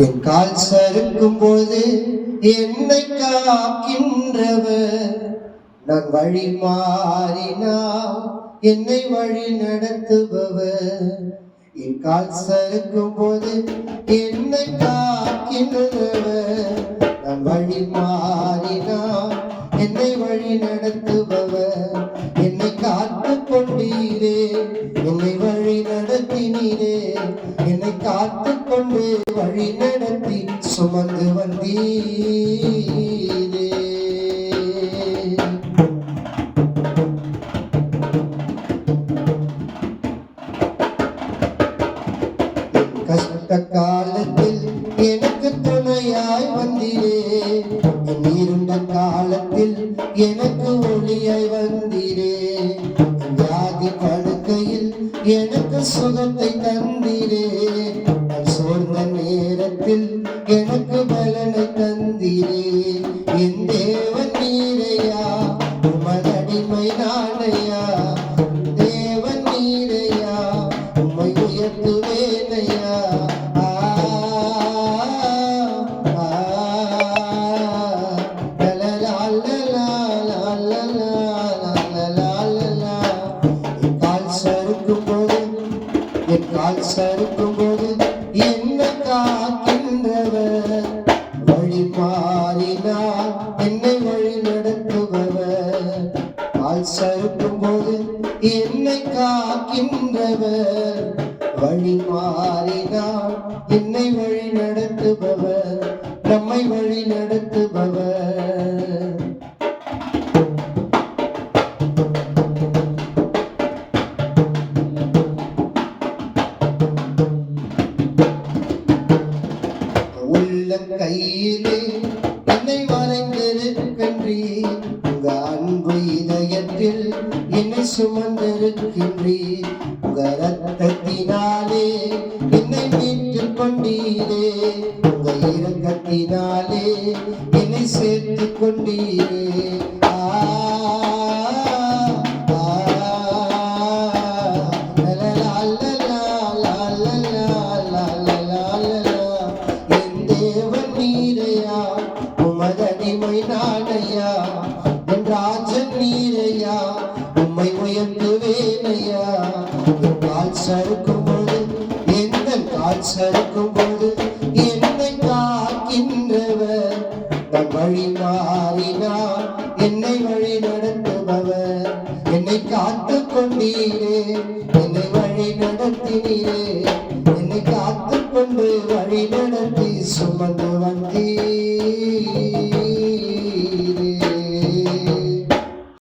என் கால் சறுக்கும் போது என்னை காக்கின்றவர், நான் வழி மாறினா என்னை வழி நடத்துபவர். என் கால் சறுக்கும் போது என்னை காக்கின்றவர், நான் வழி மாறினா என்னை வழி நடத்துபவர். என்னை காத்து கொண்டீரே, என்னை வழி நடத்தினீரே, என்னை காத்து கொண்டு வழி நடத்தி சுமந்து வந்தீரே. கஷ்ட காலத்தில் எனக்கு துணையாய் வந்தீரே, என் இருண்ட காலத்தில் எனக்கு ஒளியாய் வந்தீரே. வியாதி படுக்கையில் எனக்கு சுகத்தை தந்தீரே, நான் சோர்ந்த நேரத்தில் எனக்கு பலனை தந்தீரே. என் தேவன் நீரையா, உமதடிமை நானையா, தேவன் நீரையா, உம்மை உயர்த்துவேனையா. என் கால் சறுக்கும் போது என்ன காக்கின்றவர், வழி மாறினார் என்னை வழி நடத்துபவர். கால் சறுக்கும் போது என்னை காக்கின்றவர், வழி மாறினார் என்னை வழி நடத்துபவர், நம்மை வழி நடத்துபவர். கையிலே என்னை மறைந்திருக்கின்றீர், உங்க அன்பு இதயத்தில் என்னை சுமந்திருக்கின்றீர். உங்க ரத்தத்தினாலே என்னை மீட்டுக் கொண்டீரே, உங்க இரக்கத்தினாலே என்னை சேர்த்துக் கொண்டீரே. உமதடிமை நானையா, என் ராஜன் நீரையா, உம்மை உயர்த்துவேனையா. என் கால் சறுக்கும் போது, எந்த கால் சறுக்கும் போது என்னை காக்கின்றவர், நான் வழி மாறினார் என்னை வழி நடத்துபவர். என்னை காத்து கொண்டீரே, என்னை வழி நடத்தினீரே, என்னை காத்து கொண்டு வழி நடத்தி சுமந்து வந்தீர்.